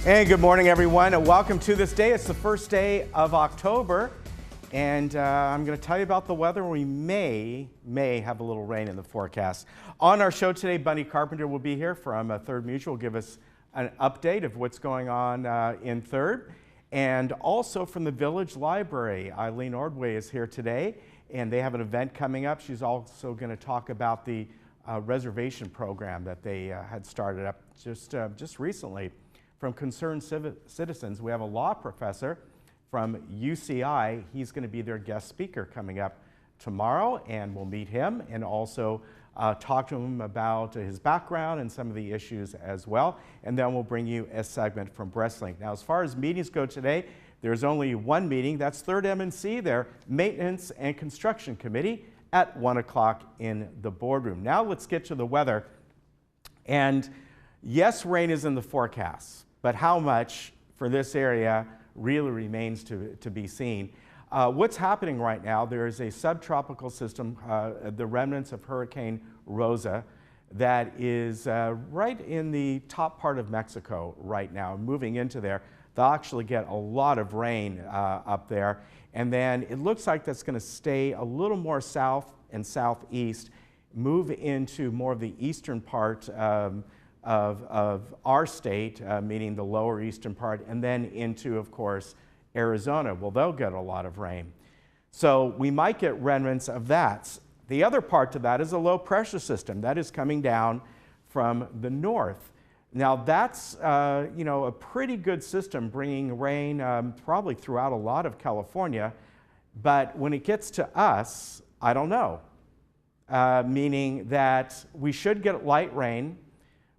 Hey, good morning, everyone. Welcome to this day. It's the first day of October, and I'm going to tell you about the weather. We may have a little rain in the forecast. On our show today, Bunny Carpenter will be here from Third Mutual, give us an update of what's going on in Third. And also from the Village Library, Eileen Ordway is here today, and they have an event coming up. She's also going to talk about the reservation program that they had started up just recently. From Concerned Citizens, we have a law professor from UCI. He's going to be their guest speaker coming up tomorrow, and we'll meet him and also talk to him about his background and some of the issues as well. And then we'll bring you a segment from Breastlink. Now, as far as meetings go today, there's only one meeting. That's Third M&C, their Maintenance and Construction Committee, at 1 o'clock in the boardroom. Now let's get to the weather. And yes, rain is in the forecast, but how much for this area really remains to be seen. What's happening right now, there is a subtropical system, the remnants of Hurricane Rosa, that is right in the top part of Mexico right now, moving into there. They'll actually get a lot of rain up there, and then it looks like that's going to stay a little more south and southeast, move into more of the eastern part of our state, meaning the lower eastern part, and then into, of course, Arizona. Well, they'll get a lot of rain. So we might get remnants of that. The other part to that is a low pressure system that is coming down from the north. Now that's a pretty good system, bringing rain probably throughout a lot of California, but when it gets to us, I don't know. Meaning that we should get light rain.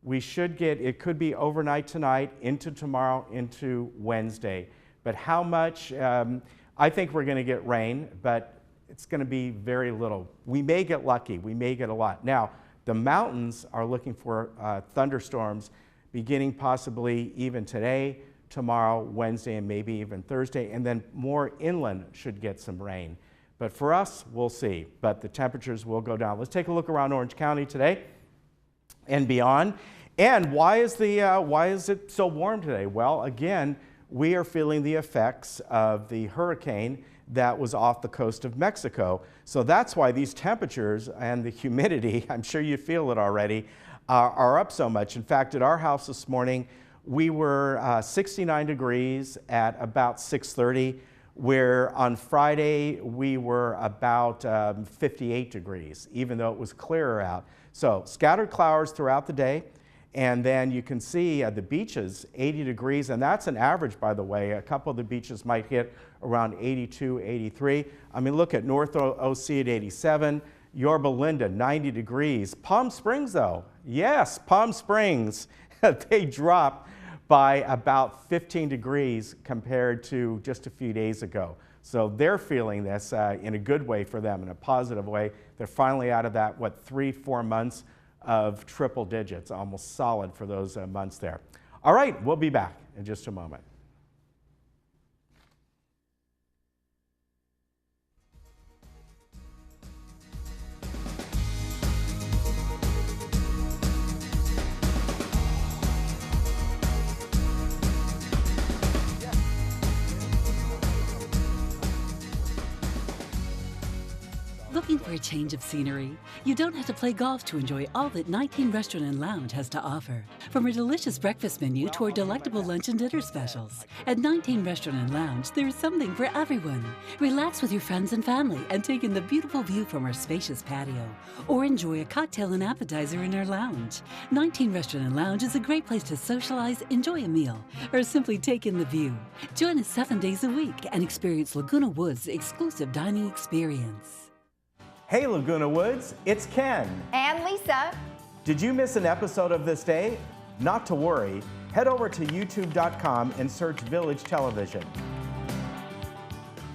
We should get, it could be overnight tonight, into tomorrow, into Wednesday. But how much? I think we're going to get rain, but it's going to be very little. We may get lucky. We may get a lot. Now, the mountains are looking for thunderstorms beginning possibly even today, tomorrow, Wednesday, and maybe even Thursday. And then more inland should get some rain. But for us, we'll see. But the temperatures will go down. Let's take a look around Orange County today and beyond. And why is it so warm today? Well, again, we are feeling the effects of the hurricane that was off the coast of Mexico. So that's why these temperatures and the humidity, I'm sure you feel it already, are up so much. In fact, at our house this morning, we were 69 degrees at about 6:30, where on Friday we were about 58 degrees, even though it was clearer out. So scattered clouds throughout the day, and then you can see the beaches 80 degrees, and that's an average, by the way. A couple of the beaches might hit around 82, 83. I mean, look at North OC at 87, Yorba Linda 90 degrees. Palm Springs, though, yes, Palm Springs, they dropped by about 15 degrees compared to just a few days ago. So they're feeling this in a good way for them, in a positive way. They're finally out of that, 3-4 months of triple digits, almost solid for those months there. All right, we'll be back in just a moment. Looking for a change of scenery? You don't have to play golf to enjoy all that 19 Restaurant and Lounge has to offer. From a delicious breakfast menu to our delectable lunch and dinner specials. At 19 Restaurant and Lounge, there is something for everyone. Relax with your friends and family and take in the beautiful view from our spacious patio. Or enjoy a cocktail and appetizer in our lounge. 19 Restaurant and Lounge is a great place to socialize, enjoy a meal, or simply take in the view. Join us 7 days a week and experience Laguna Woods' exclusive dining experience. Hey Laguna Woods, it's Ken. And Lisa. Did you miss an episode of This Day? Not to worry. Head over to youtube.com and search Village Television.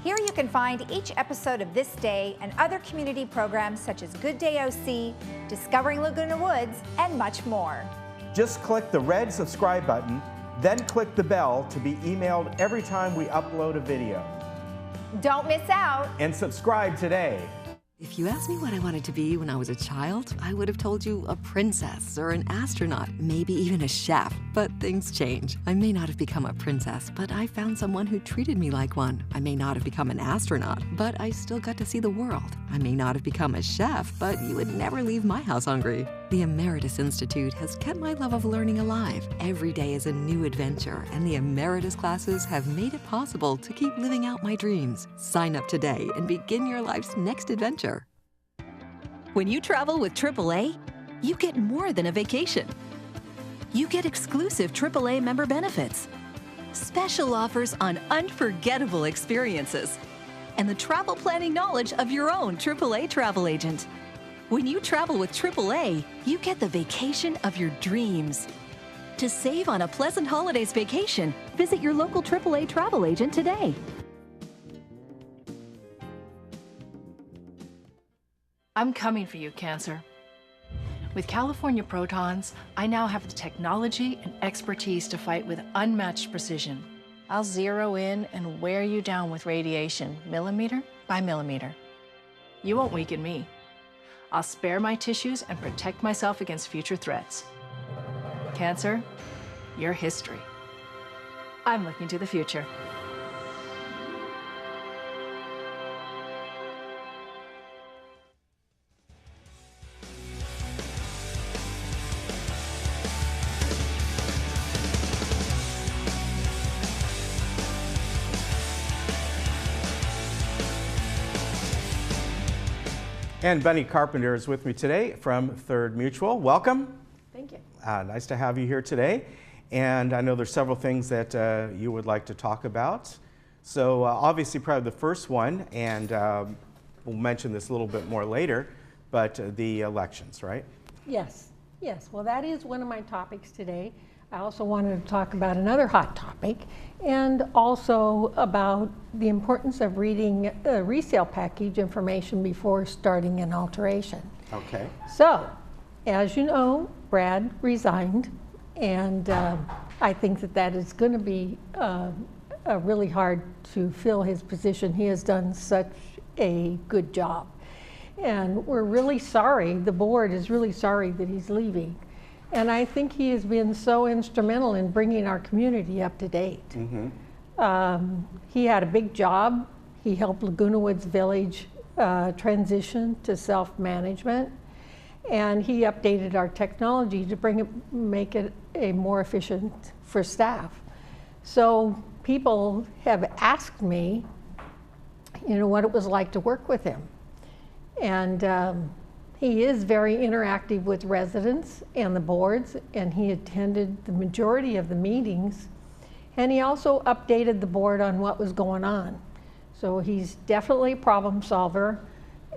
Here you can find each episode of This Day and other community programs such as Good Day OC, Discovering Laguna Woods, and much more. Just click the red subscribe button, then click the bell to be emailed every time we upload a video. Don't miss out. And subscribe today. If you asked me what I wanted to be when I was a child, I would have told you a princess or an astronaut, maybe even a chef. But things change. I may not have become a princess, but I found someone who treated me like one. I may not have become an astronaut, but I still got to see the world. I may not have become a chef, but you would never leave my house hungry. The Emeritus Institute has kept my love of learning alive. Every day is a new adventure, and the Emeritus classes have made it possible to keep living out my dreams. Sign up today and begin your life's next adventure. When you travel with AAA, you get more than a vacation. You get exclusive AAA member benefits, special offers on unforgettable experiences, and the travel planning knowledge of your own AAA travel agent. When you travel with AAA, you get the vacation of your dreams. To save on a pleasant holidays vacation, visit your local AAA travel agent today. I'm coming for you, Cancer. With California Protons, I now have the technology and expertise to fight with unmatched precision. I'll zero in and wear you down with radiation, millimeter by millimeter. You won't weaken me. I'll spare my tissues and protect myself against future threats. Cancer, you're history. I'm looking to the future. And Bunny Carpenter is with me today from Third Mutual. Welcome. Thank you. Nice to have you here today. And I know there's several things that you would like to talk about. So obviously probably the first one, and we'll mention this a little bit more later, but the elections, right? Yes, yes. Well, that is one of my topics today. I also wanted to talk about another hot topic, and also about the importance of reading resale package information before starting an alteration. Okay. So, as you know, Brad resigned, and I think that that is going to be really hard to fill his position. He has done such a good job. And we're really sorry, the board is really sorry that he's leaving. And I think he has been so instrumental in bringing our community up to date. Mm-hmm. He had a big job. He helped Laguna Woods Village transition to self-management. And he updated our technology to make it a more efficient for staff. So people have asked me, you know, what it was like to work with him. And he is very interactive with residents and the boards, and he attended the majority of the meetings. And he also updated the board on what was going on. So he's definitely a problem solver,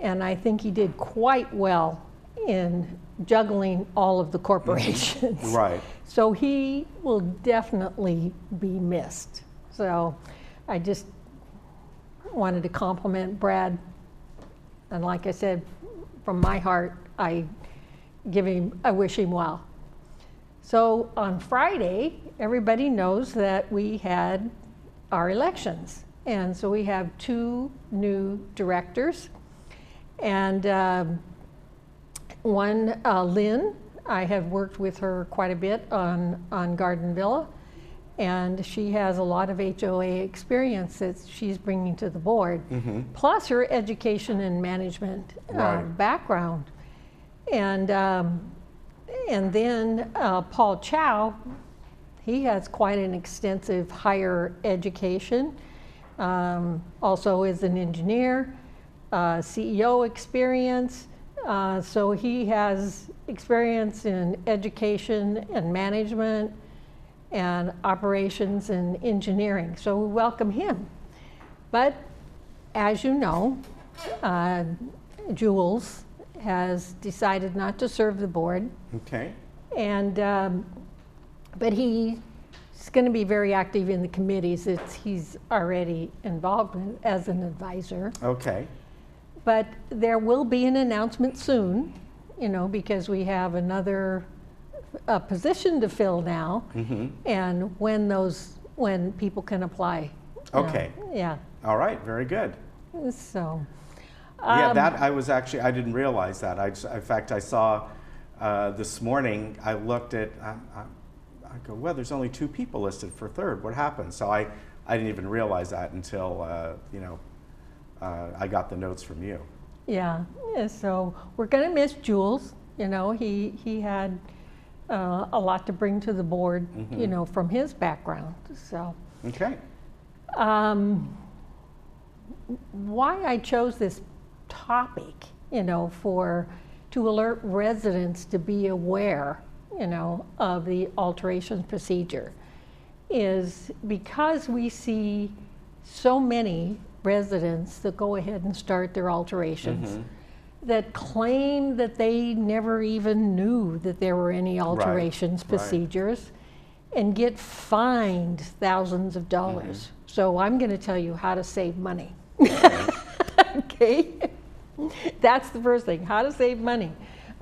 and I think he did quite well in juggling all of the corporations. Right. So he will definitely be missed. So I just wanted to compliment Brad. And like I said, from my heart, I wish him well. So on Friday, everybody knows that we had our elections. And so we have 2 new directors. And one, Lynn, I have worked with her quite a bit on Garden Villa. And she has a lot of HOA experience that she's bringing to the board, plus her education and management background. And then Paul Chow, he has quite an extensive higher education, also is an engineer, CEO experience. So he has experience in education and management, and operations and engineering. So we welcome him. But as you know, Jules has decided not to serve the board. Okay. And, but he's going to be very active in the committees that he's already involved in as an advisor. Okay. But there will be an announcement soon, you know, because we have another position to fill now, and when people can apply. Okay. Yeah. All right, very good. So, Yeah, that I was actually, I didn't realize that. In fact, I saw this morning, I looked at, I go, well, there's only 2 people listed for third. What happened? So I didn't even realize that until, you know, I got the notes from you. Yeah, so we're going to miss Jules. You know, he had a lot to bring to the board, you know, from his background. So. Okay. Why I chose this topic, you know, to alert residents to be aware, you know, of the alterations procedure, is because we see so many residents that go ahead and start their alterations that claim that they never even knew that there were any alterations procedures and get fined thousands of dollars. So I'm going to tell you how to save money. Okay, that's the first thing, how to save money.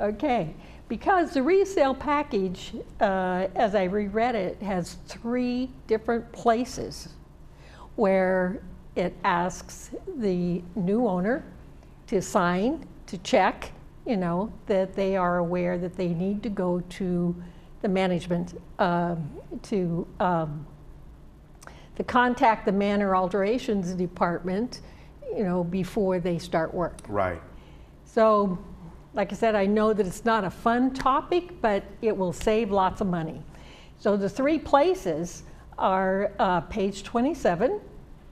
Okay, because the resale package, as I reread it, has 3 different places where it asks the new owner to sign, to check, you know, that they are aware that they need to go to the management to contact the manor alterations department, you know, before they start work. Right. So, like I said, I know that it's not a fun topic, but it will save lots of money. So the 3 places are page 27,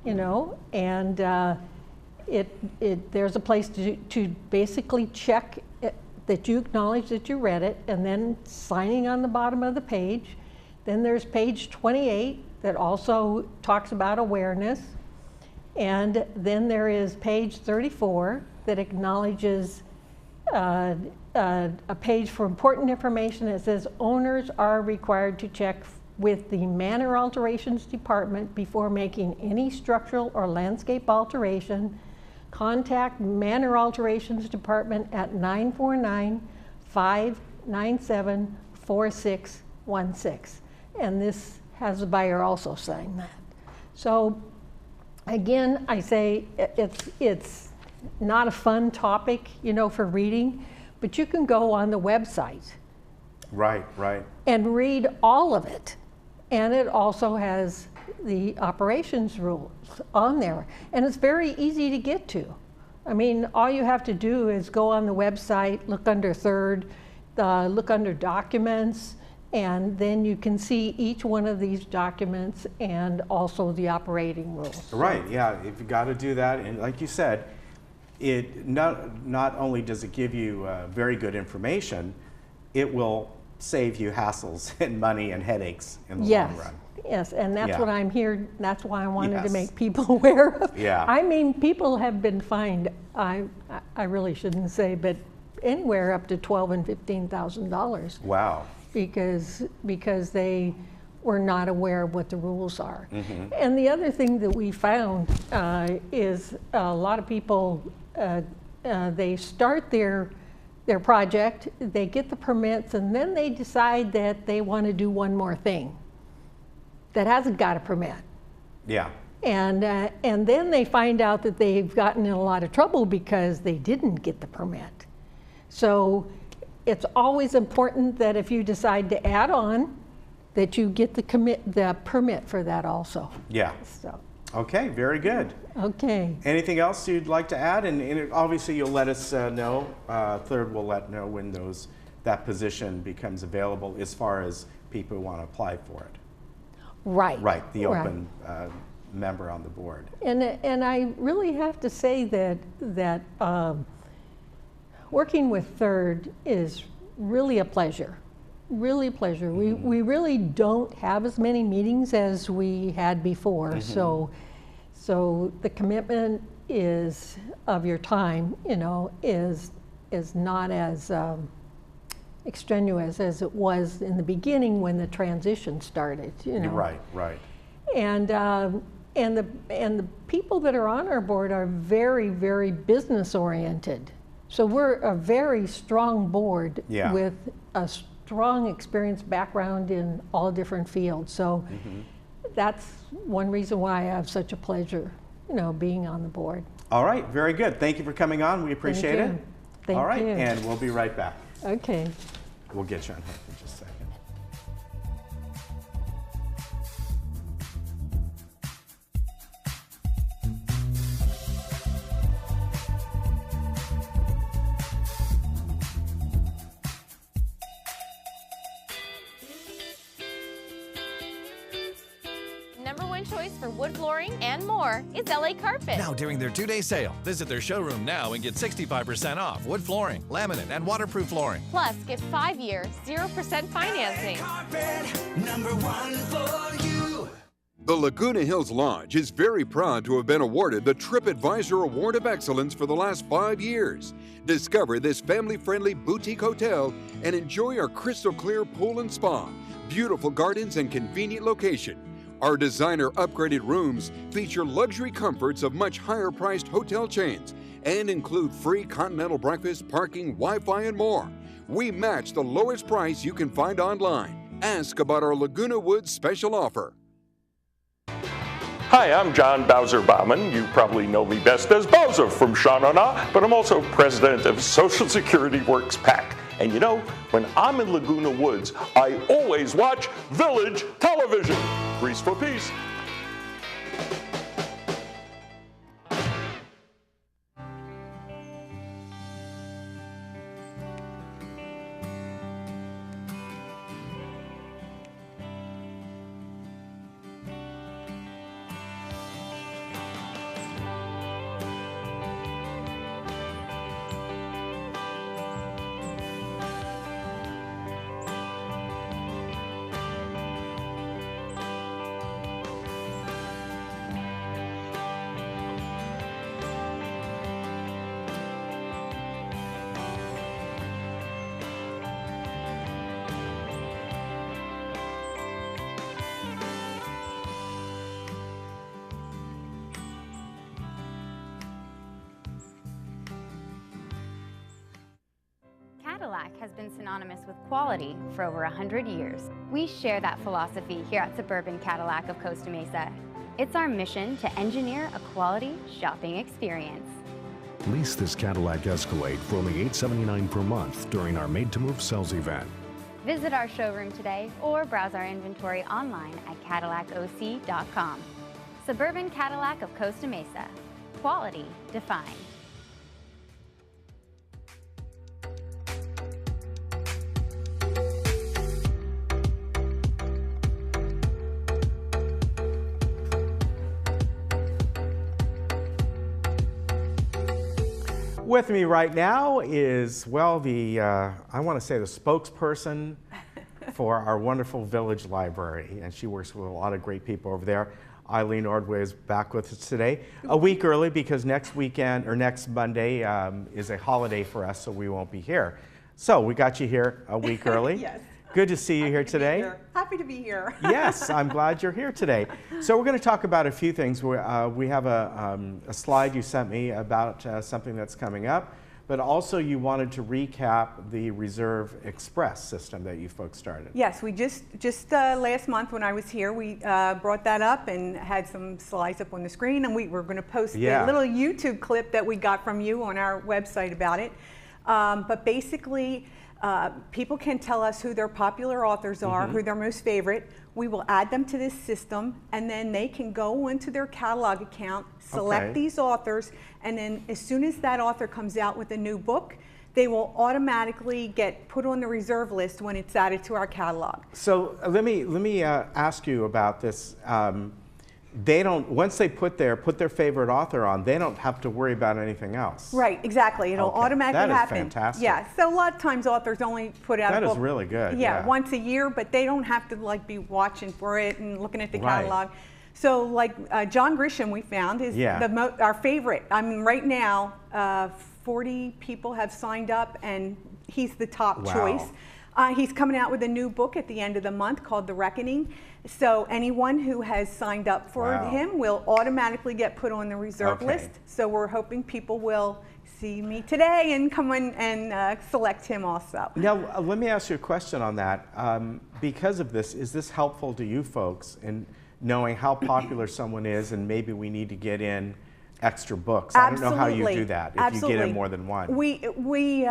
you know, and there's a place to basically check that you acknowledge that you read it, and then signing on the bottom of the page. Then there's page 28 that also talks about awareness. And then there is page 34 that acknowledges a page for important information that says owners are required to check with the manor alterations department before making any structural or landscape alteration. Contact manor alterations department at 949-597-4616. And this has the buyer also saying that. So again, I say it's not a fun topic, you know, for reading, but you can go on the website. Right, right. And read all of it. And it also has the operations rules on there. And it's very easy to get to. I mean, all you have to do is go on the website, look under third, look under documents, and then you can see each one of these documents and also the operating rules. Right, yeah, you've got to do that. And like you said, it not only does it give you very good information, it will save you hassles and money and headaches in the long run. Yes, and that's what I'm here, that's why I wanted to Yes. make people aware of. Yeah. I mean, people have been fined, I really shouldn't say, but anywhere up to $12,000 and $15,000. Wow. Because they were not aware of what the rules are. And the other thing that we found is a lot of people, they start their project, they get the permits, and then they decide that they want to do one more thing that hasn't got a permit. Yeah. And then they find out that they've gotten in a lot of trouble because they didn't get the permit. So it's always important that if you decide to add on, that you get the permit for that also. Yeah. So. Okay, very good. Okay. Anything else you'd like to add? And obviously you'll let us know. Third will let know when that position becomes available as far as people who want to apply for it. Right. Right, the open member on the board. And I really have to say that working with Third is really a pleasure. Really a pleasure. We really don't have as many meetings as we had before. So the commitment is of your time, you know, is not as extraneous as it was in the beginning when the transition started, you know. Right, right. And the people that are on our board are very, very business oriented. So we're a very strong board with a strong experience background in all different fields. So that's one reason why I have such a pleasure, you know, being on the board. All right, very good. Thank you for coming on. We appreciate it. Thank All right, you. and we'll be right back. Okay. We'll get you on hold in just a second. #1 choice for wood flooring and more is LA Carpet. Now during their 2-day sale, visit their showroom now and get 65% off wood flooring, laminate, and waterproof flooring. Plus, get 5-year, 0% financing. #1 for you. The Laguna Hills Lodge is very proud to have been awarded the TripAdvisor Award of Excellence for the last 5 years. Discover this family-friendly boutique hotel and enjoy our crystal-clear pool and spa, beautiful gardens, and convenient location. Our designer upgraded rooms feature luxury comforts of much higher-priced hotel chains and include free continental breakfast, parking, Wi-Fi, and more. We match the lowest price you can find online. Ask about our Laguna Woods special offer. Hi, I'm John Bowser Bauman. You probably know me best as Bowser from Sha Na Na, but I'm also president of Social Security Works PAC. And you know, when I'm in Laguna Woods, I always watch Village Television. Grease for peace. Cadillac has been synonymous with quality for over 100 years. We share that philosophy here at Suburban Cadillac of Costa Mesa. It's our mission to engineer a quality shopping experience. Lease this Cadillac Escalade for only $879 per month during our Made to Move sales event. Visit our showroom today or browse our inventory online at CadillacOC.com. Suburban Cadillac of Costa Mesa. Quality defined. With me right now is, well, I want to say the spokesperson for our wonderful village library, and she works with a lot of great people over there. Eileen Ordway is back with us today, a week early because next weekend, or next Monday, is a holiday for us, so we won't be here. So we got you here a week early. Yes. Good to see you here today. Happy to be here. Yes, I'm glad you're here today. So we're going to talk about a few things. We have a slide you sent me about something that's coming up, but also you wanted to recap the Reserve Express system that you folks started. Yes, we just last month when I was here, we brought that up and had some slides up on the screen, and we were going to post the little YouTube clip that we got from you on our website about it. But basically, people can tell us who their popular authors are, who their most favorite. We will add them to this system, and then they can go into their catalog account, select these authors, and then as soon as that author comes out with a new book, they will automatically get put on the reserve list when it's added to our catalog. So let me ask you about this. They don't, once they put their favorite author on, they don't have to worry about anything else. Right, exactly. It'll automatically happen. That is fantastic. Yeah, so a lot of times authors only put out a book. That is really good. Yeah, once a year, but they don't have to like be watching for it and looking at the catalog. So like John Grisham we found is our favorite. I mean, right now, 40 people have signed up and he's the top choice. He's coming out with a new book at the end of the month called The Reckoning. So anyone who has signed up for him will automatically get put on the reserve list. So we're hoping people will see me today and come in and select him also. Now, let me ask you a question on that. Because of this, is this helpful to you folks in knowing how popular someone is and maybe we need to get in extra books. Absolutely. I don't know how you do that if Absolutely. you get in more than one. We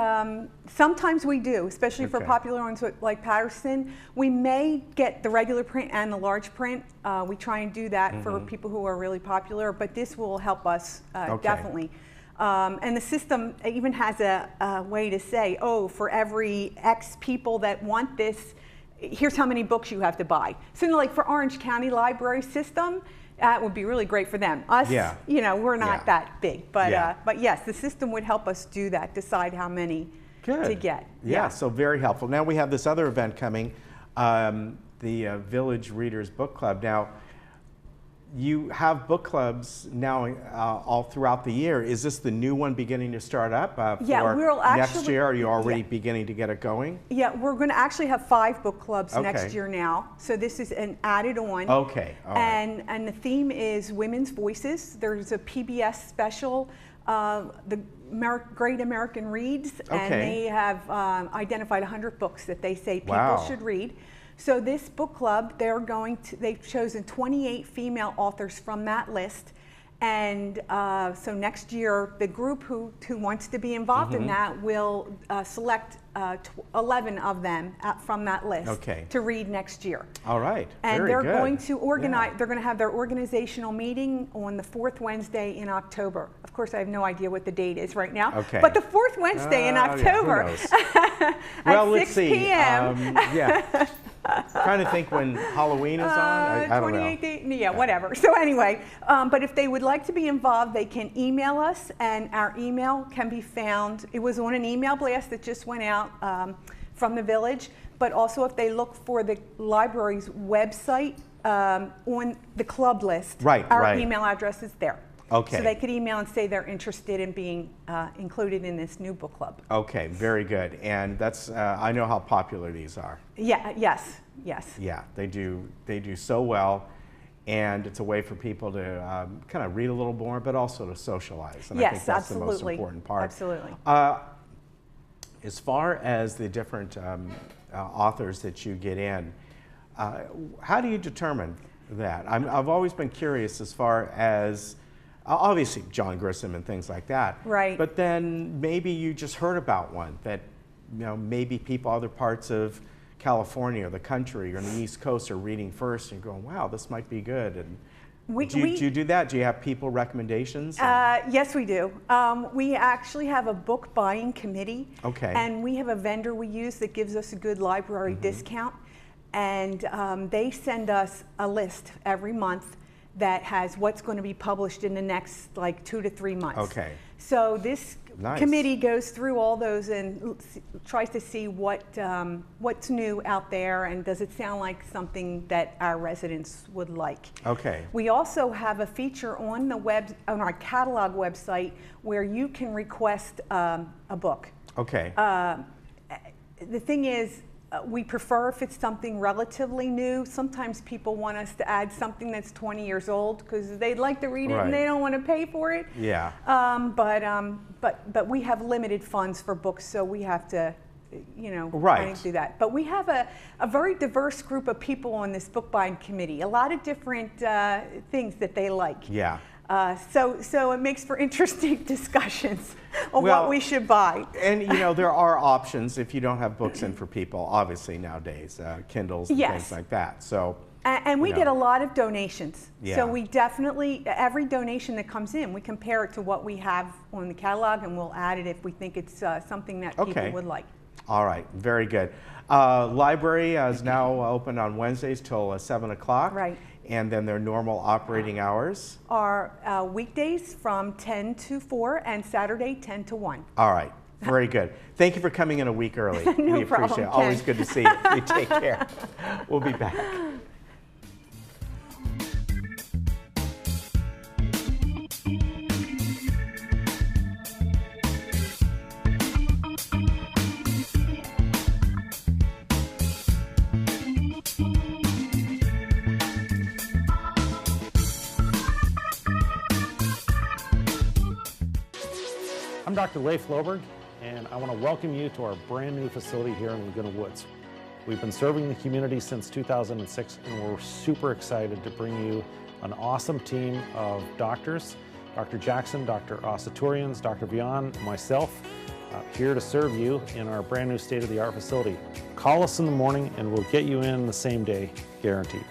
sometimes we do, especially for popular ones like Patterson. We may get the regular print and the large print. We try and do that for people who are really popular, but this will help us definitely. And the system even has a way to say, oh, for every X people that want this, here's how many books you have to buy. So like for Orange County Library System, that would be really great for them. Us, you know, we're not that big, but yes, the system would help us do that, decide how many to get. Yeah, so very helpful. Now we have this other event coming, the Village Readers Book Club. Now, you have book clubs now all throughout the year. Is this the new one beginning to start up for next year? Are you already beginning to get it going? Yeah, we're going to actually have 5 book clubs next year now. So this is an added on. Okay. All right. And the theme is women's voices. There's a PBS special, the Great American Reads, and they have identified 100 books that they say people should read. So this book club, they've chosen 28 female authors from that list. And so next year, the group who wants to be involved in that will select 11 of them from that list to read next year. All right. And they're going to organize, they're going to have their organizational meeting on the 4th Wednesday in October. Of course, I have no idea what the date is right now. But the 4th Wednesday in October at 6 p.m. Trying to think when Halloween is on. I don't know. Yeah, whatever. So anyway, but if they would like to be involved, they can email us, and our email can be found. It was on an email blast that just went out from the village, but also if they look for the library's website on the club list, our email address is there. Okay. So they could email and say they're interested in being included in this new book club. Okay, very good. And that's I know how popular these are. Yeah. Yes. Yeah, they do so well, and it's a way for people to kind of read a little more, but also to socialize. And I think that's the most important part. Absolutely. As far as the different authors that you get in, how do you determine that? I've always been curious as far as obviously John Grisham and things like that. Right. But then maybe you just heard about one that, you know, maybe people other parts of California or the country or on the East Coast are reading first and going, wow, this might be good. And do you do that? Do you have people recommendations? Yes, we do. We actually have a book buying committee. Okay. And we have a vendor we use that gives us a good library discount. And they send us a list every month that has what's going to be published in the next like 2 to 3 months. Okay. So this committee goes through all those and tries to see what's new out there, and does it sound like something that our residents would like. Okay. We also have a feature on our catalog website where you can request a book. Okay. The thing is, we prefer if it's something relatively new. Sometimes people want us to add something that's 20 years old because they'd like to read it and they don't want to pay for it. Yeah. But we have limited funds for books, so we have to, you know, do that. But we have a very diverse group of people on this book buying committee. A lot of different things that they like. Yeah. So it makes for interesting discussions on what we should buy. And you know, there are options if you don't have books in for people, obviously nowadays, Kindles and things like that. So. And we get a lot of donations. Yeah. So we definitely, every donation that comes in, we compare it to what we have on the catalog, and we'll add it if we think it's something that people would like. All right, very good. Library is now open on Wednesdays till 7 o'clock. Right. And then their normal operating hours? Are weekdays from 10 to 4 and Saturday 10 to 1. All right, very good. Thank you for coming in a week early. No we appreciate problem, it. Always good to see you. You take care. We'll be back. I'm Dr. Leif Loberg, and I want to welcome you to our brand new facility here in Laguna Woods. We've been serving the community since 2006, and we're super excited to bring you an awesome team of doctors Dr. Jackson, Dr. Asaturians, Dr. Vian, and myself, here to serve you in our brand new state-of-the-art facility. Call us in the morning and we'll get you in the same day, guaranteed.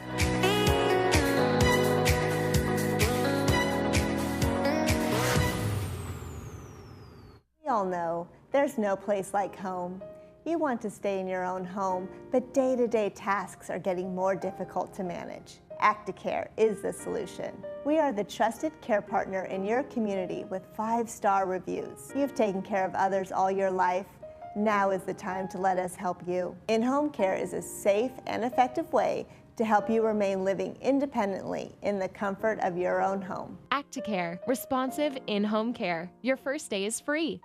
We all know there's no place like home. You want to stay in your own home, but day-to-day tasks are getting more difficult to manage. Acticare is the solution. We are the trusted care partner in your community with 5-star reviews. You've taken care of others all your life. Now is the time to let us help you. In-home care is a safe and effective way to help you remain living independently in the comfort of your own home. Acticare, responsive in-home care. Your first day is free.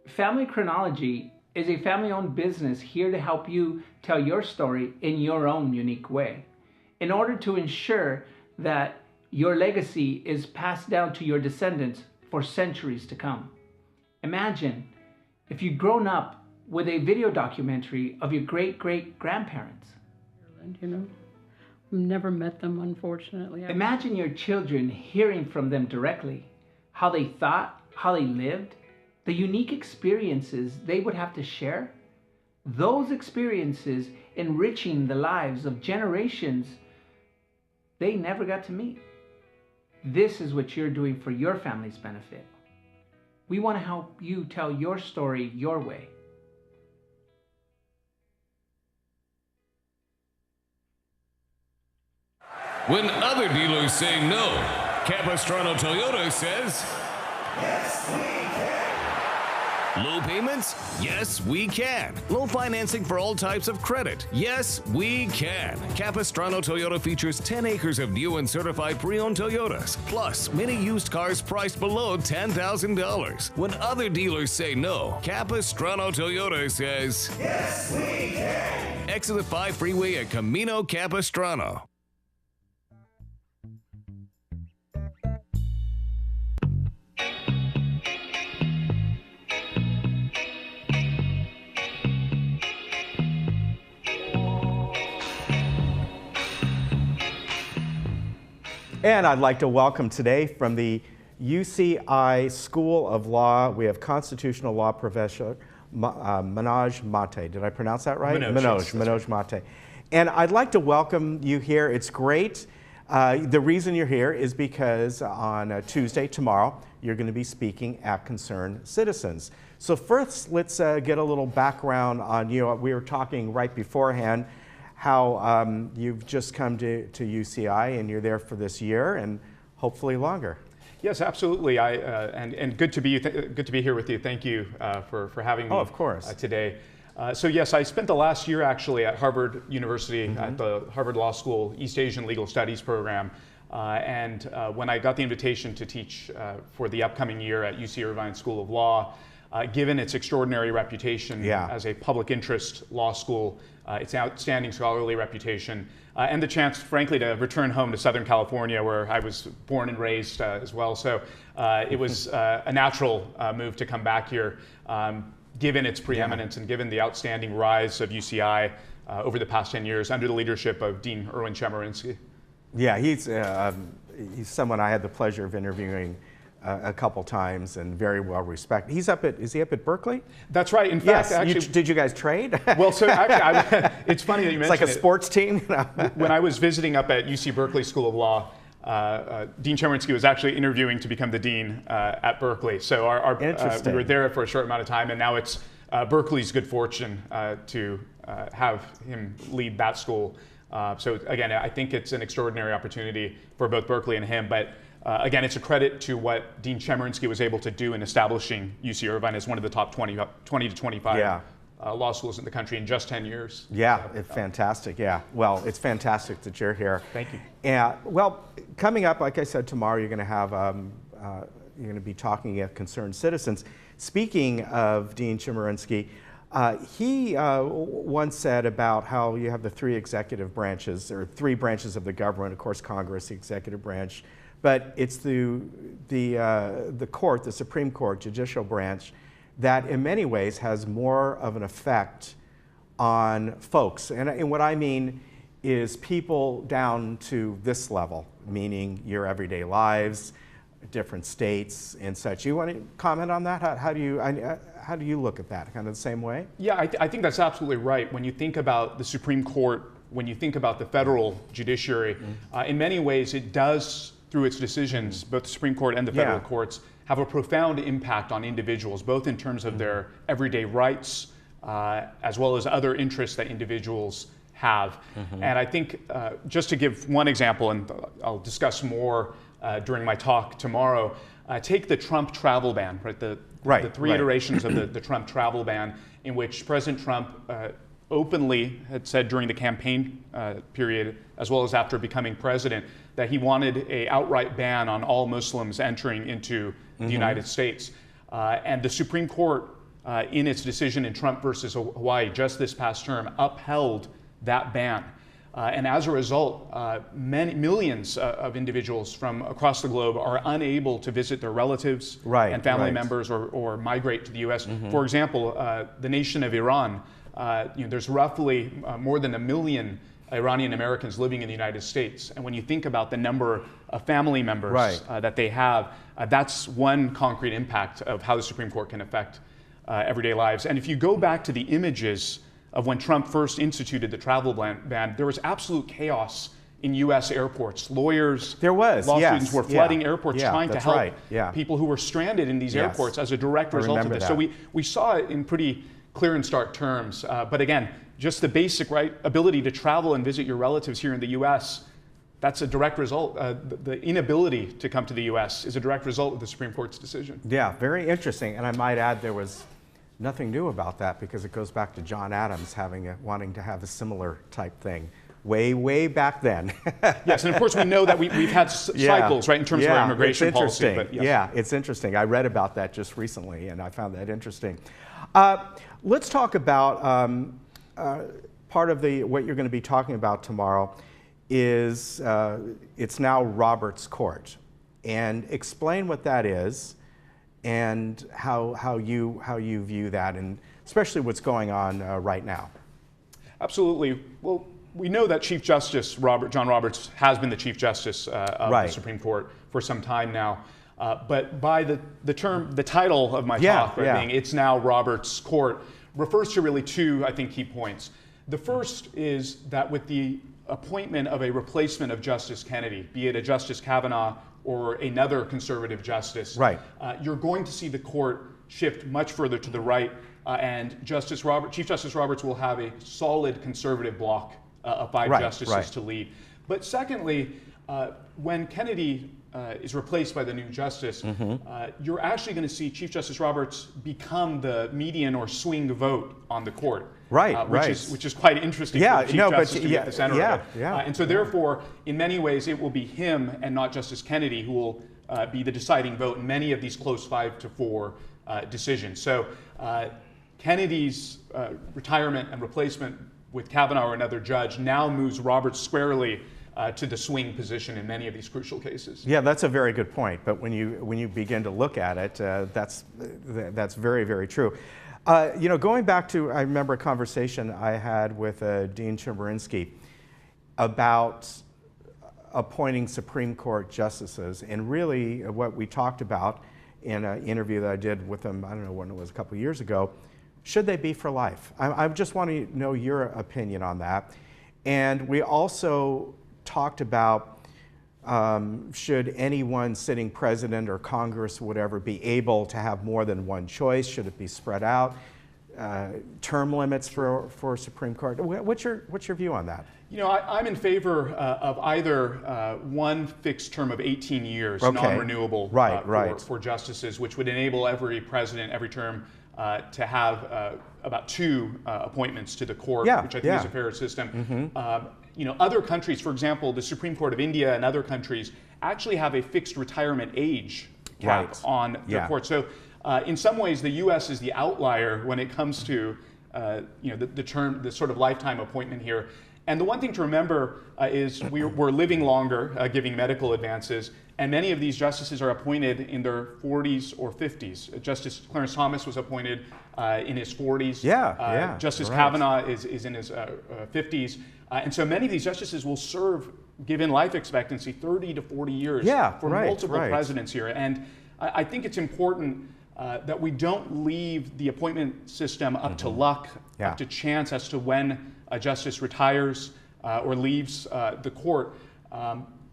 Family Chronology is a family-owned business here to help you tell your story in your own unique way, in order to ensure that your legacy is passed down to your descendants for centuries to come. Imagine if you'd grown up with a video documentary of your great-great-grandparents. You know, I've never met them, unfortunately. Imagine your children hearing from them directly, how they thought, how they lived, the unique experiences they would have to share. Those experiences enriching the lives of generations they never got to meet. This is what you're doing for your family's benefit. We want to help you tell your story your way. When other dealers say no, Capistrano Toyota says, yes, we can. Low payments? Yes, we can. Low financing for all types of credit? Yes, we can. Capistrano Toyota features 10 acres of new and certified pre-owned Toyotas, plus many used cars priced below $10,000. When other dealers say no, Capistrano Toyota says, yes, we can. Exit the 5 freeway at Camino Capistrano. And I'd like to welcome today from the UCI School of Law, we have constitutional law professor Manoj Mate. Did I pronounce that right? Manoj Mate. And I'd like to welcome you here. It's great. The reason you're here is because on Tuesday, tomorrow, you're going to be speaking at Concerned Citizens. So first, let's get a little background on you. We were talking right beforehand how you've just come to UCI and you're there for this year and hopefully longer. Yes, absolutely. And good to be here with you. Thank you for having me. Oh, of course. Today. So yes, I spent the last year actually at Harvard University at the Harvard Law School East Asian Legal Studies program. And when I got the invitation to teach for the upcoming year at UC Irvine School of Law, given its extraordinary reputation as a public interest law school, its outstanding scholarly reputation, and the chance, frankly, to return home to Southern California, where I was born and raised as well. So it was a natural move to come back here, given its preeminence and given the outstanding rise of UCI over the past 10 years under the leadership of Dean Erwin Chemerinsky. Yeah, he's someone I had the pleasure of interviewing a couple times and very well respected. Is he up at Berkeley? That's right. In fact, yes. actually, did you guys trade? Well, so actually, it's funny that you mentioned it's like a sports team. When I was visiting up at UC Berkeley School of Law, Dean Chemerinsky was actually interviewing to become the dean at Berkeley. So we were there for a short amount of time, and now it's Berkeley's good fortune to have him lead that school. So again, I think it's an extraordinary opportunity for both Berkeley and him, but again, it's a credit to what Dean Chemerinsky was able to do in establishing UC Irvine as one of the top 20 to 25 law schools in the country in just 10 years. Yeah, it's fantastic. Yeah, well, it's fantastic that you're here. Thank you. Yeah, well, coming up, like I said, tomorrow you're going to have you're going to be talking at Concerned Citizens. Speaking of Dean Chemerinsky, he once said about how you have the three executive branches, or three branches of the government, of course, Congress, the executive branch, but it's the court, the Supreme Court, judicial branch, that in many ways has more of an effect on folks. And what I mean is people down to this level, meaning your everyday lives, different states and such. You want to comment on that? How do you look at that? Kind of the same way? Yeah, I think that's absolutely right. When you think about the Supreme Court, when you think about the federal judiciary, in many ways it does, through its decisions, both the Supreme Court and the federal courts, have a profound impact on individuals, both in terms of their everyday rights, as well as other interests that individuals have. And I think, just to give one example, and I'll discuss more during my talk tomorrow, take the Trump travel ban, right? The three iterations of the Trump travel ban, in which President Trump openly had said during the campaign period, as well as after becoming president, that he wanted an outright ban on all Muslims entering into the United States. And the Supreme Court, in its decision in Trump versus Hawaii just this past term, upheld that ban. And as a result, millions of individuals from across the globe are unable to visit their relatives and family members or migrate to the U.S. For example, the nation of Iran, there's roughly more than 1 million Iranian Americans living in the United States. And when you think about the number of family members that they have, that's one concrete impact of how the Supreme Court can affect everyday lives. And if you go back to the images of when Trump first instituted the travel ban, there was absolute chaos in U.S. airports. Lawyers, law students were flooding airports trying to help people who were stranded in these airports as a direct result of this. So we saw it in pretty clear and stark terms. But again, just the basic ability to travel and visit your relatives here in the U.S., that's a direct result. The inability to come to the U.S. is a direct result of the Supreme Court's decision. Yeah, very interesting. And I might add there was nothing new about that, because it goes back to John Adams wanting to have a similar type thing way back then. Yes, and of course we know that we've had cycles, right, in terms of our immigration policy. But yes. Yeah, it's interesting. I read about that just recently, and I found that interesting. Let's talk about part of what you're going to be talking about tomorrow is it's now Roberts Court, and explain what that is and how you view that, and especially what's going on right now. Absolutely. Well, we know that Chief Justice John Roberts has been the Chief Justice of the Supreme Court for some time now. But by the title of my talk, being "It's now Roberts Court," refers to really two, I think, key points. The first is that with the appointment of a replacement of Justice Kennedy, be it a Justice Kavanaugh or another conservative justice, you're going to see the court shift much further to the right, and Chief Justice Roberts will have a solid conservative bloc of 5 justices to lead. But secondly, when Kennedy is replaced by the new justice, you're actually going to see Chief Justice Roberts become the median or swing vote on the court. Which is quite interesting for the Chief Justice to be at the center of it. And so therefore, in many ways, it will be him and not Justice Kennedy who will be the deciding vote in many of these close 5-4 decisions. So Kennedy's retirement and replacement with Kavanaugh or another judge now moves Roberts squarely to the swing position in many of these crucial cases. Yeah, that's a very good point. But when you begin to look at it, that's very, very true. Going back to, I remember a conversation I had with Dean Chemerinsky about appointing Supreme Court justices, and really what we talked about in an interview that I did with him, I don't know when it was, a couple of years ago, should they be for life? I just want to know your opinion on that. And we also talked about should anyone sitting president or Congress, whatever, be able to have more than one choice? Should it be spread out? Term limits for Supreme Court? What's your view on that? I'm in favor of either one fixed term of 18 years, non-renewable for justices, which would enable every president, every term, to have about 2 appointments to the court, which I think is a fair system. Other countries, for example, the Supreme Court of India and other countries actually have a fixed retirement age cap on their court. So in some ways, the U.S. is the outlier when it comes to the sort of lifetime appointment here. And the one thing to remember is we're living longer, giving medical advances, and many of these justices are appointed in their 40s or 50s. Justice Clarence Thomas was appointed in his 40s. Justice Kavanaugh is in his 50s. And so many of these justices will serve, given life expectancy, 30 to 40 years for multiple presidents here. And I think it's important that we don't leave the appointment system up to luck, up to chance as to when a justice retires or leaves the court,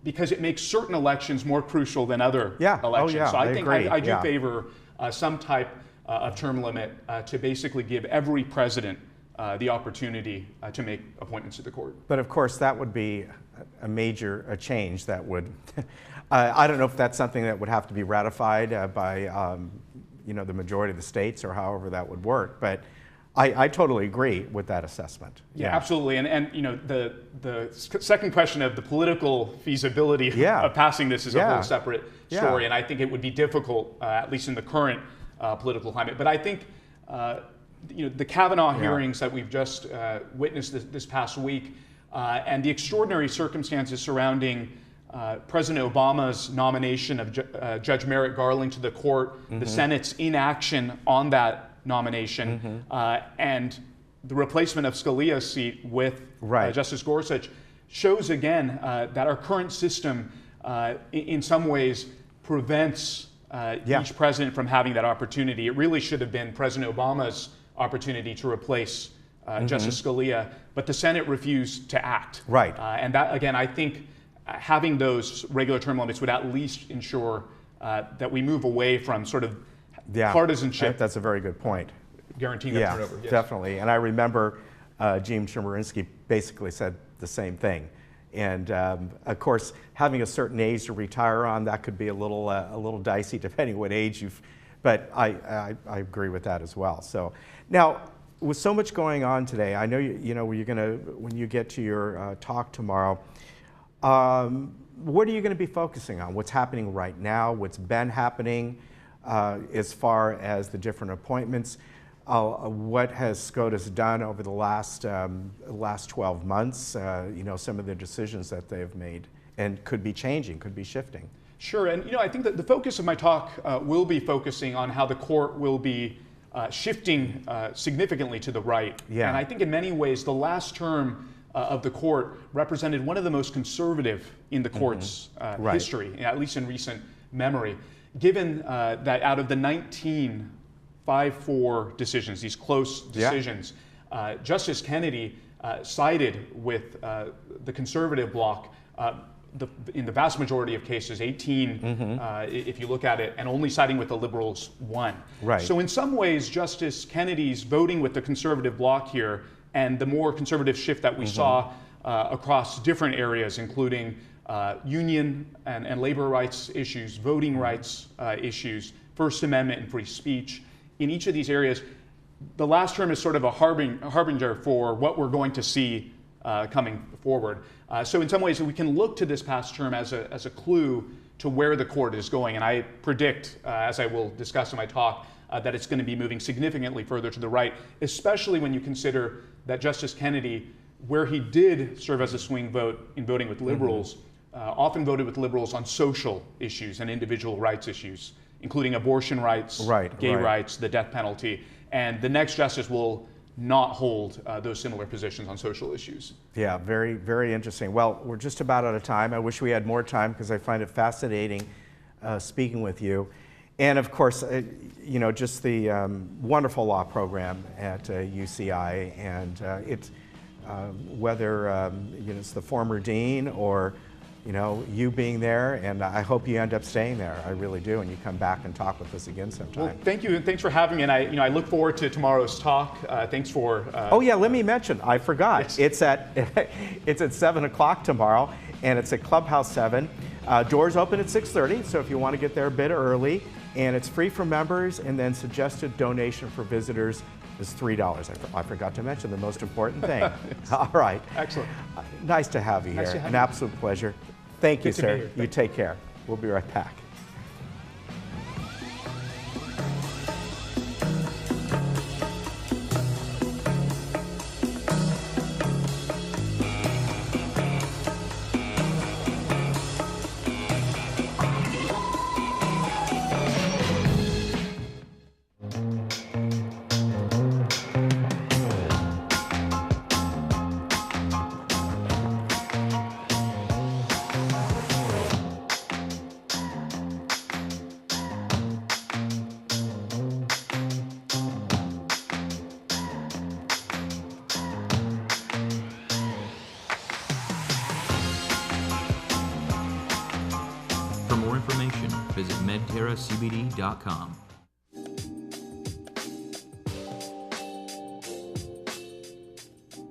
because it makes certain elections more crucial than other elections. So I think I do favor some type of term limit to basically give every president the opportunity to make appointments to the court. But of course, that would be a major change that would, I don't know if that's something that would have to be ratified by the majority of the states or however that would work, but I totally agree with that assessment. Yeah, absolutely. And the second question of the political feasibility of passing this is a whole separate story, and I think it would be difficult, at least in the current political climate. But I think the Kavanaugh hearings that we've just witnessed this past week, and the extraordinary circumstances surrounding President Obama's nomination of Judge Merrick Garland to the court, the Senate's inaction on that nomination, and the replacement of Scalia's seat with Justice Gorsuch shows again that our current system in some ways prevents each president from having that opportunity. It really should have been President Obama's opportunity to replace Justice Scalia, but the Senate refused to act. And that, again, I think having those regular term limits would at least ensure that we move away from sort of partisanship. That's a very good point. Guaranteeing that turnover. Yes, definitely. And I remember Gene Chemerinsky basically said the same thing. And of course, having a certain age to retire on, that could be a little dicey depending what age you've. But I agree with that as well. So now, with so much going on today, I know you're gonna, when you get to your talk tomorrow. What are you going to be focusing on? What's happening right now? What's been happening as far as the different appointments? What has SCOTUS done over the last 12 months? Some of the decisions that they've made and could be changing, could be shifting. Sure, and I think that the focus of my talk will be focusing on how the court will be shifting significantly to the right. And I think in many ways the last term of the court represented one of the most conservative in the court's history, at least in recent memory, given that out of the 19 5-4 decisions, these close decisions, Justice Kennedy sided with the conservative bloc in the vast majority of cases, 18 if you look at it, and only siding with the liberals 1. So in some ways, Justice Kennedy's voting with the conservative bloc here and the more conservative shift that we saw across different areas, including union and labor rights issues, voting rights issues, First Amendment and free speech. In each of these areas, the last term is sort of a harbinger for what we're going to see coming forward. So in some ways, we can look to this past term as a clue to where the court is going. And I predict, as I will discuss in my talk, that it's going to be moving significantly further to the right, especially when you consider that Justice Kennedy, where he did serve as a swing vote in voting with liberals, often voted with liberals on social issues and individual rights issues, including abortion rights, gay rights, the death penalty. And the next justice will not hold those similar positions on social issues. Yeah, very, very interesting. Well, we're just about out of time. I wish we had more time because I find it fascinating speaking with you. And of course, just the wonderful law program at UCI, and it's whether it's the former dean or you being there, and I hope you end up staying there. I really do, and you come back and talk with us again sometime. Well, thank you, and thanks for having me. And I look forward to tomorrow's talk. Thanks for. Oh yeah, let me mention. I forgot. Yes. It's at 7 o'clock tomorrow, and it's at Clubhouse 7. Doors open at 6:30, so if you want to get there a bit early, and it's free for members, and then suggested donation for visitors is $3. I forgot to mention the most important thing. Yes. All right. Excellent. Nice to have you here. An absolute pleasure. Thank you, sir. You take care. We'll be right back. more information, visit medterracbd.com.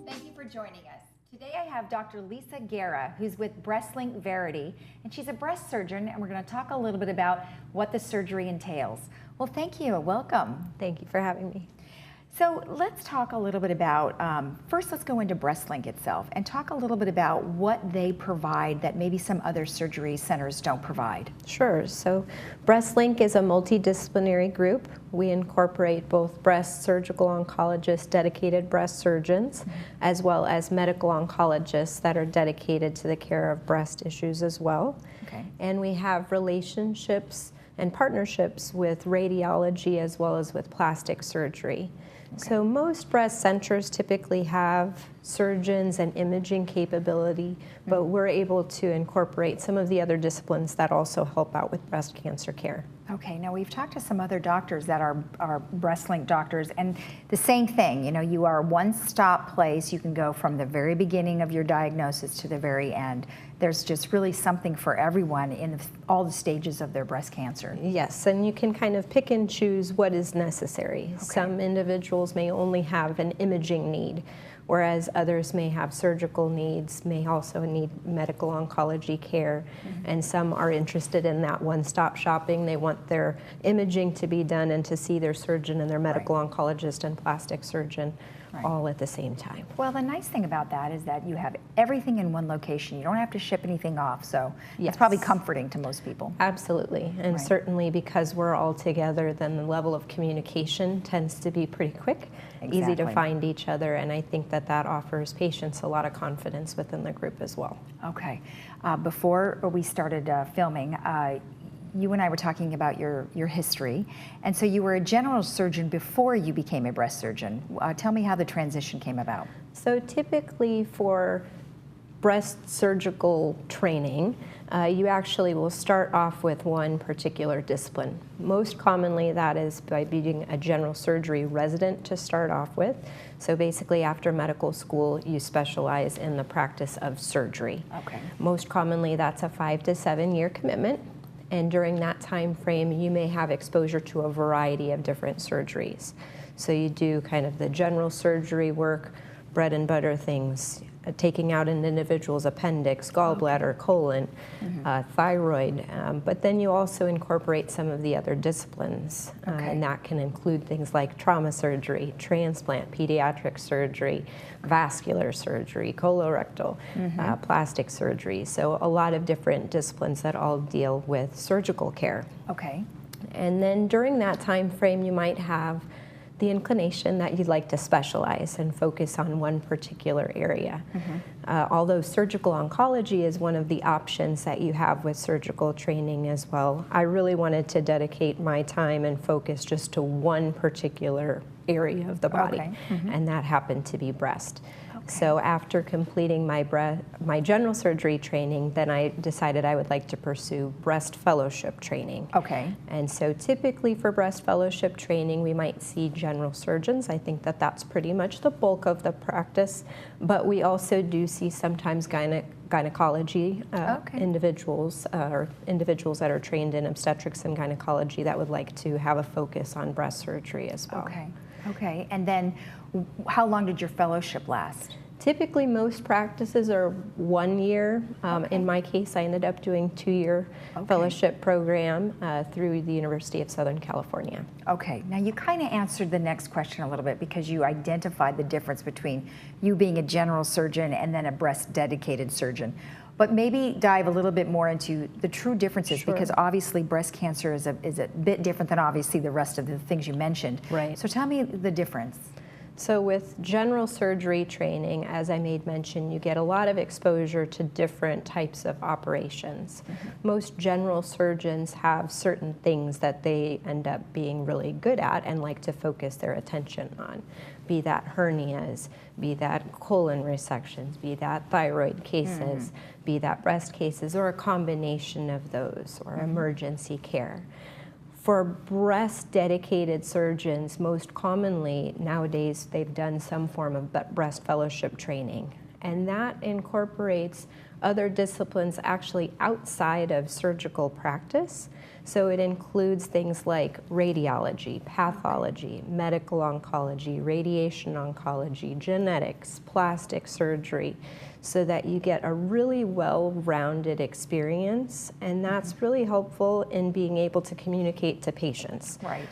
Thank you for joining us. Today I have Dr. Lisa Guerra, who's with BreastLink Verity, and she's a breast surgeon, and we're going to talk a little bit about what the surgery entails. Well, thank you. Welcome. Thank you for having me. So let's talk a little bit about, first let's go into BreastLink itself and talk a little bit about what they provide that maybe some other surgery centers don't provide. Sure. So BreastLink is a multidisciplinary group. We incorporate both breast surgical oncologists, dedicated breast surgeons, as well as medical oncologists that are dedicated to the care of breast issues as well. Okay. And we have relationships and partnerships with radiology as well as with plastic surgery. Okay. So most breast centers typically have surgeons and imaging capability, but we're able to incorporate some of the other disciplines that also help out with breast cancer care. Okay, now we've talked to some other doctors that are BreastLink doctors, and the same thing, you know, you are a one-stop place. You can go from the very beginning of your diagnosis to the very end. There's just really something for everyone in all the stages of their breast cancer. Yes, and you can kind of pick and choose what is necessary. Okay. Some individuals may only have an imaging need, whereas others may have surgical needs, may also need medical oncology care, and some are interested in that one-stop shopping. They want their imaging to be done and to see their surgeon and their medical oncologist and plastic surgeon all at the same time. Well, the nice thing about that is that you have everything in one location. You don't have to ship anything off, so it's probably comforting to most people. Absolutely, and certainly because we're all together, then the level of communication tends to be pretty quick, easy to find each other, and I think that that offers patients a lot of confidence within the group as well. Okay. Before we started filming, you and I were talking about your history, and so you were a general surgeon before you became a breast surgeon. Tell me how the transition came about. So typically for breast surgical training, you actually will start off with one particular discipline. Most commonly that is by being a general surgery resident to start off with. So basically after medical school you specialize in the practice of surgery. Okay. Most commonly that's a 5 to 7 year commitment. And during that time frame, you may have exposure to a variety of different surgeries. So you do kind of the general surgery work, bread and butter things, taking out an individual's appendix, gallbladder, colon, thyroid, but then you also incorporate some of the other disciplines, and that can include things like trauma surgery, transplant, pediatric surgery, vascular surgery, colorectal, plastic surgery. So a lot of different disciplines that all deal with surgical care. Okay. And then during that time frame, you might have the inclination that you'd like to specialize and focus on one particular area. Although surgical oncology is one of the options that you have with surgical training as well, I really wanted to dedicate my time and focus just to one particular area of the body, and that happened to be breast. So after completing my general surgery training, then I decided I would like to pursue breast fellowship training. Okay. And so typically for breast fellowship training, we might see general surgeons. I think that that's pretty much the bulk of the practice, but we also do see sometimes gynecology individuals, or individuals that are trained in obstetrics and gynecology that would like to have a focus on breast surgery as well. Okay. Okay, and then how long did your fellowship last? Typically, most practices are 1 year. In my case, I ended up doing 2-year fellowship program through the University of Southern California. Okay, now you kind of answered the next question a little bit because you identified the difference between you being a general surgeon and then a breast dedicated surgeon. But maybe dive a little bit more into the true differences, because obviously breast cancer is a bit different than obviously the rest of the things you mentioned. Right. So tell me the difference. So with general surgery training, as I made mention, you get a lot of exposure to different types of operations. Most general surgeons have certain things that they end up being really good at and like to focus their attention on, be that hernias, be that colon resections, be that thyroid cases, be that breast cases, or a combination of those, or emergency care. For breast-dedicated surgeons, most commonly nowadays they've done some form of breast fellowship training, and that incorporates other disciplines actually outside of surgical practice. So it includes things like radiology, pathology, medical oncology, radiation oncology, genetics, plastic surgery, so that you get a really well-rounded experience, and that's really helpful in being able to communicate to patients. Right.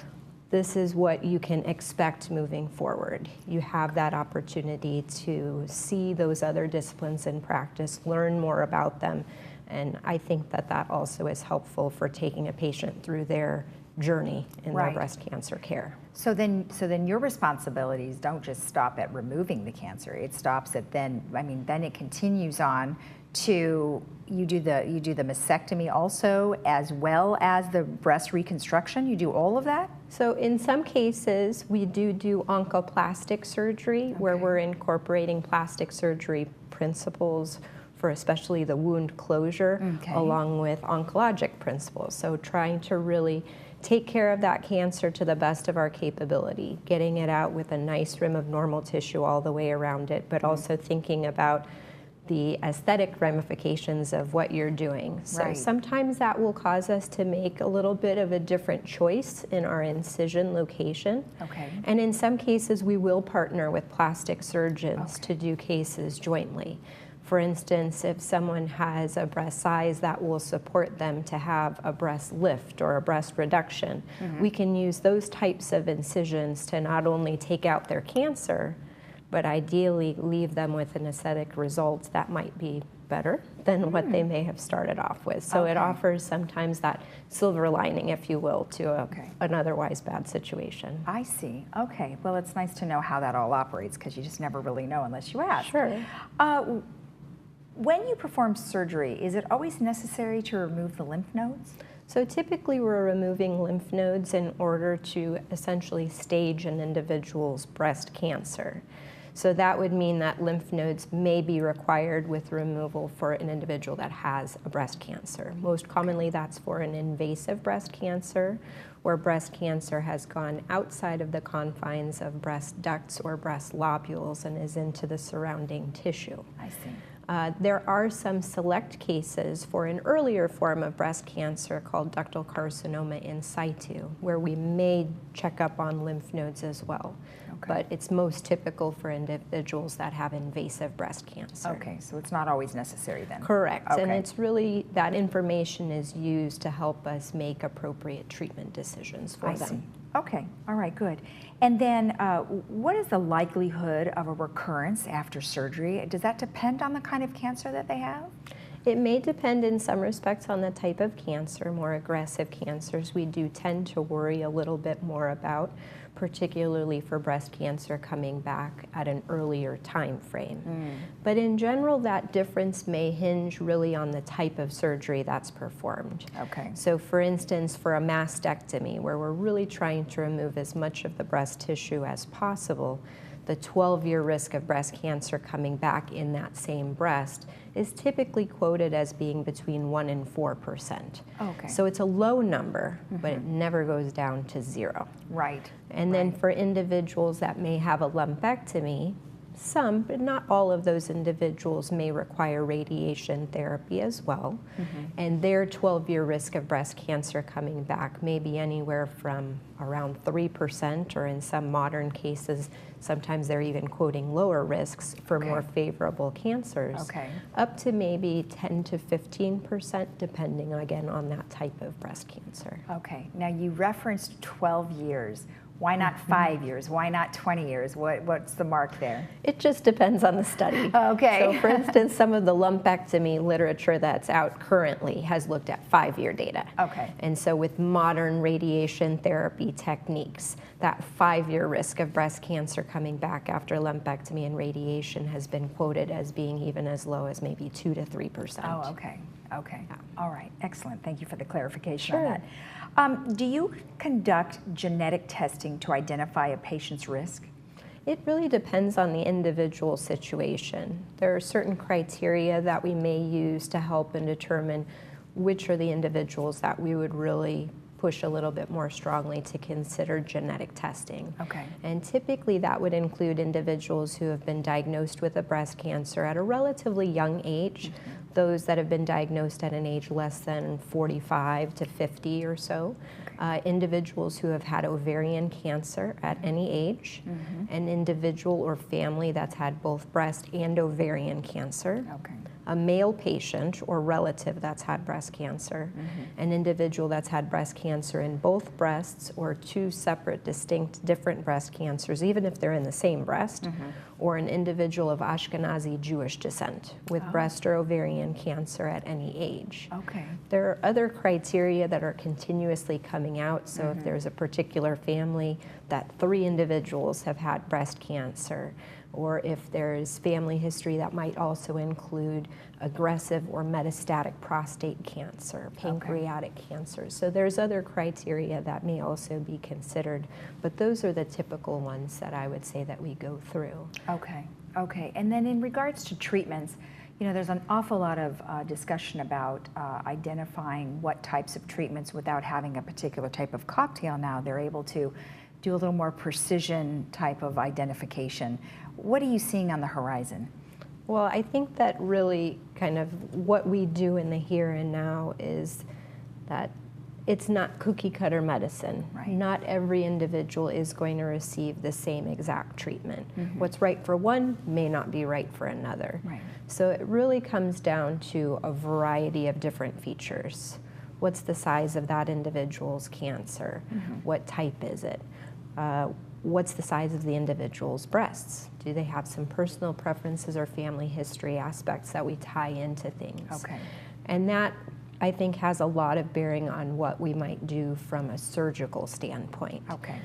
This is what you can expect moving forward. You have that opportunity to see those other disciplines in practice, learn more about them, and I think that that also is helpful for taking a patient through their journey in their breast cancer care. So then your responsibilities don't just stop at removing the cancer. It stops at then it continues on to you do the mastectomy also, as well as the breast reconstruction. You do all of that? So in some cases, we do oncoplastic surgery, where we're incorporating plastic surgery principles for especially the wound closure, along with oncologic principles. So trying to really take care of that cancer to the best of our capability, getting it out with a nice rim of normal tissue all the way around it, but also thinking about the aesthetic ramifications of what you're doing. So sometimes that will cause us to make a little bit of a different choice in our incision location. And in some cases, we will partner with plastic surgeons to do cases jointly. For instance, if someone has a breast size that will support them to have a breast lift or a breast reduction, we can use those types of incisions to not only take out their cancer, but ideally leave them with an aesthetic result that might be better than what they may have started off with. So it offers sometimes that silver lining, if you will, to an otherwise bad situation. I see. Okay. Well, it's nice to know how that all operates, because you just never really know unless you ask. Sure. When you perform surgery, is it always necessary to remove the lymph nodes? So typically we're removing lymph nodes in order to essentially stage an individual's breast cancer. So that would mean that lymph nodes may be required with removal for an individual that has a breast cancer. Most commonly that's for an invasive breast cancer, where breast cancer has gone outside of the confines of breast ducts or breast lobules and is into the surrounding tissue. I see. There are some select cases for an earlier form of breast cancer called ductal carcinoma in situ, where we may check up on lymph nodes as well. But it's most typical for individuals that have invasive breast cancer. Okay, so it's not always necessary then? Correct, and it's really, that information is used to help us make appropriate treatment decisions for them. I see. Okay, all right, good. And then what is the likelihood of a recurrence after surgery? Does that depend on the kind of cancer that they have? It may depend in some respects on the type of cancer. More aggressive cancers we do tend to worry a little bit more about, particularly for breast cancer coming back at an earlier time frame. But in general, that difference may hinge really on the type of surgery that's performed. Okay. So for instance, for a mastectomy, where we're really trying to remove as much of the breast tissue as possible, the 12-year risk of breast cancer coming back in that same breast is typically quoted as being between 1% and 4%. Okay. So it's a low number, but it never goes down to 0. Right. And then for individuals that may have a lumpectomy, some, but not all of those individuals may require radiation therapy as well. And their 12-year risk of breast cancer coming back may be anywhere from around 3%, or in some modern cases, sometimes they're even quoting lower risks for more favorable cancers, up to maybe 10 to 15%, depending again on that type of breast cancer. Okay, now you referenced 12 years. Why not 5 years? Why not 20 years? What's the mark there? It just depends on the study. Okay. So for instance, some of the lumpectomy literature that's out currently has looked at 5-year data. Okay. And so with modern radiation therapy techniques, that 5-year risk of breast cancer coming back after lumpectomy and radiation has been quoted as being even as low as maybe 2 to 3%. Oh, okay. Okay. Yeah. All right. Excellent. Thank you for the clarification Sure. on that. Do you conduct genetic testing to identify a patient's risk? It really depends on the individual situation. There are certain criteria that we may use to help and determine which are the individuals that we would really push a little bit more strongly to consider genetic testing. Okay. And typically that would include individuals who have been diagnosed with a breast cancer at a relatively young age, those that have been diagnosed at an age less than 45 to 50 or so, individuals who have had ovarian cancer at any age, an individual or family that's had both breast and ovarian cancer, a male patient or relative that's had breast cancer, an individual that's had breast cancer in both breasts or two separate, distinct, different breast cancers, even if they're in the same breast, or an individual of Ashkenazi Jewish descent with breast or ovarian cancer at any age. Okay. There are other criteria that are continuously coming out. So if there's a particular family that 3 individuals have had breast cancer, or if there's family history that might also include aggressive or metastatic prostate cancer, pancreatic cancer. So there's other criteria that may also be considered, but those are the typical ones that I would say that we go through. Okay, okay. And then in regards to treatments, you know, there's an awful lot of discussion about identifying what types of treatments without having a particular type of cocktail now. They're able to do a little more precision type of identification. What are you seeing on the horizon? Well, I think that really kind of what we do in the here and now is that it's not cookie cutter medicine. Right. Not every individual is going to receive the same exact treatment. What's right for one may not be right for another. Right. So it really comes down to a variety of different features. What's the size of that individual's cancer? What type is it? What's the size of the individual's breasts? Do they have some personal preferences or family history aspects that we tie into things? Okay. And that, I think, has a lot of bearing on what we might do from a surgical standpoint. Okay.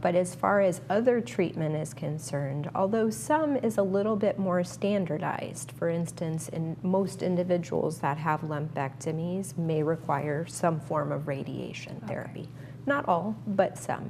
But as far as other treatment is concerned, although some is a little bit more standardized, for instance, in most individuals that have lumpectomies may require some form of radiation therapy. Not all, but some.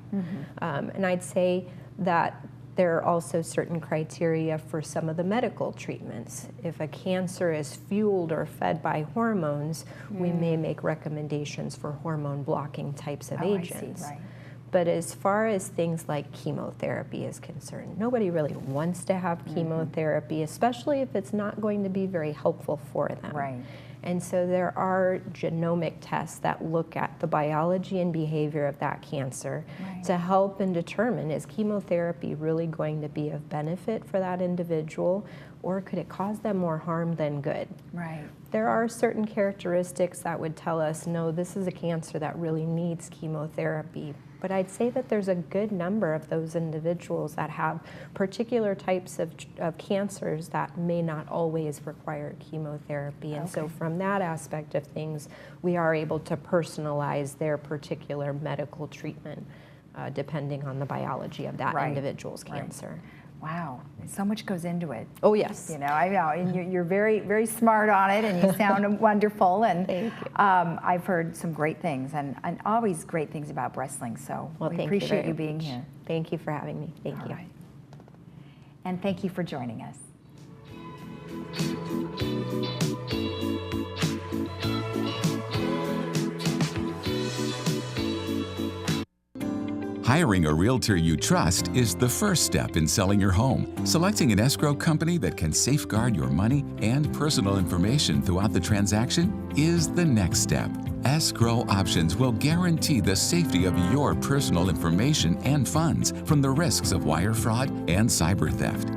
And I'd say that there are also certain criteria for some of the medical treatments. If a cancer is fueled or fed by hormones, we may make recommendations for hormone blocking types of agents. I see, right. But as far as things like chemotherapy is concerned, nobody really wants to have chemotherapy, especially if it's not going to be very helpful for them. Right. And so there are genomic tests that look at the biology and behavior of that cancer to help and determine, is chemotherapy really going to be of benefit for that individual, or could it cause them more harm than good? Right. There are certain characteristics that would tell us, no, this is a cancer that really needs chemotherapy. But I'd say that there's a good number of those individuals that have particular types of cancers that may not always require chemotherapy. And so from that aspect of things, we are able to personalize their particular medical treatment depending on the biology of that individual's cancer. Wow, so much goes into it. Oh yes. You know, I know, and you're very, very smart on it, and you sound wonderful. And thank you. I've heard some great things, and always great things about breastlings. So well, we appreciate you being here. Thank you for having me. Thank you. Right. And thank you for joining us. Hiring a realtor you trust is the first step in selling your home. Selecting an escrow company that can safeguard your money and personal information throughout the transaction is the next step. Escrow Options will guarantee the safety of your personal information and funds from the risks of wire fraud and cyber theft.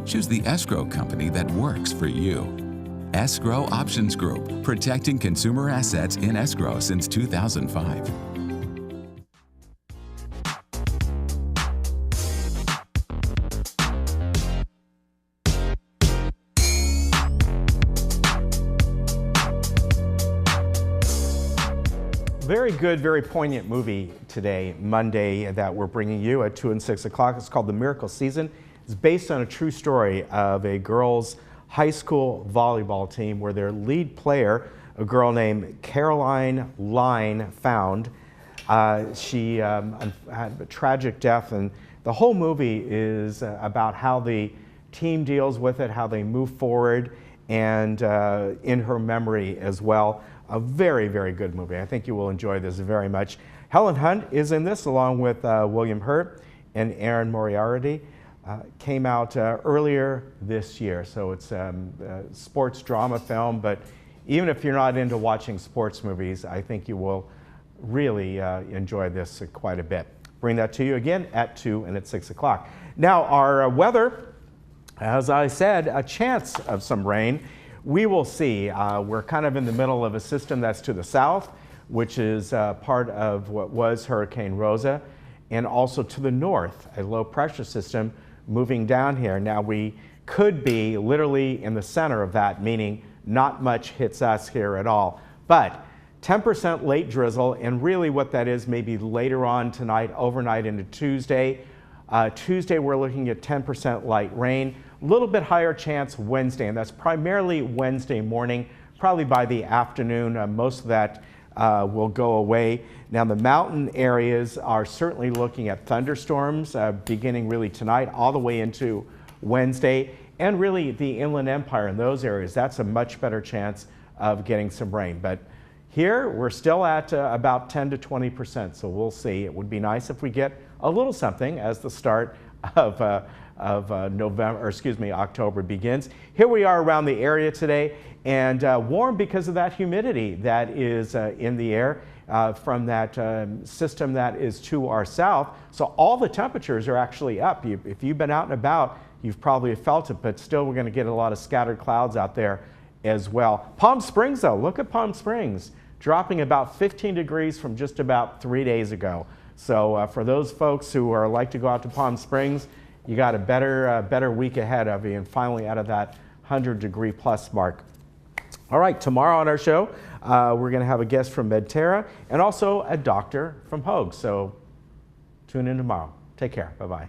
Choose the escrow company that works for you. Escrow Options Group, protecting consumer assets in escrow since 2005. Very good, very poignant movie today, Monday, that we're bringing you at 2 and 6 o'clock. It's called The Miracle Season. It's based on a true story of a girls' high school volleyball team where their lead player, a girl named Caroline Line, found. She had a tragic death, and the whole movie is about how the team deals with it, how they move forward, and in her memory as well. A very, very good movie. I think you will enjoy this very much. Helen Hunt is in this along with William Hurt and Aaron Moriarty. Came out earlier this year, so it's a sports drama film, but even if you're not into watching sports movies, I think you will really enjoy this quite a bit. Bring that to you again at 2 and at 6 o'clock. Now our weather, as I said, a chance of some rain. We will see. We're kind of in the middle of a system that's to the south, which is part of what was Hurricane Rosa, and also to the north, a low pressure system moving down here. Now we could be literally in the center of that, meaning not much hits us here at all. But 10% late drizzle, and really what that is maybe later on tonight, overnight into Tuesday. Tuesday we're looking at 10% light rain, a little bit higher chance Wednesday, and that's primarily Wednesday morning. Probably by the afternoon, most of that will go away. Now the mountain areas are certainly looking at thunderstorms beginning really tonight all the way into Wednesday, and really the Inland Empire in those areas, that's a much better chance of getting some rain. But here we're still at about 10 to 20%, so we'll see. It would be nice if we get a little something as the start of October begins. Here we are around the area today, and warm because of that humidity that is in the air from that system that is to our south. So all the temperatures are actually up. If you've been out and about, you've probably felt it, but still we're going to get a lot of scattered clouds out there as well. Palm Springs though, look at Palm Springs, dropping about 15 degrees from just about 3 days ago. So for those folks who are like to go out to Palm Springs, you got a better week ahead of you, and finally out of that 100-degree plus mark. All right, tomorrow on our show, we're going to have a guest from Medterra and also a doctor from Hogue. So tune in tomorrow. Take care. Bye-bye.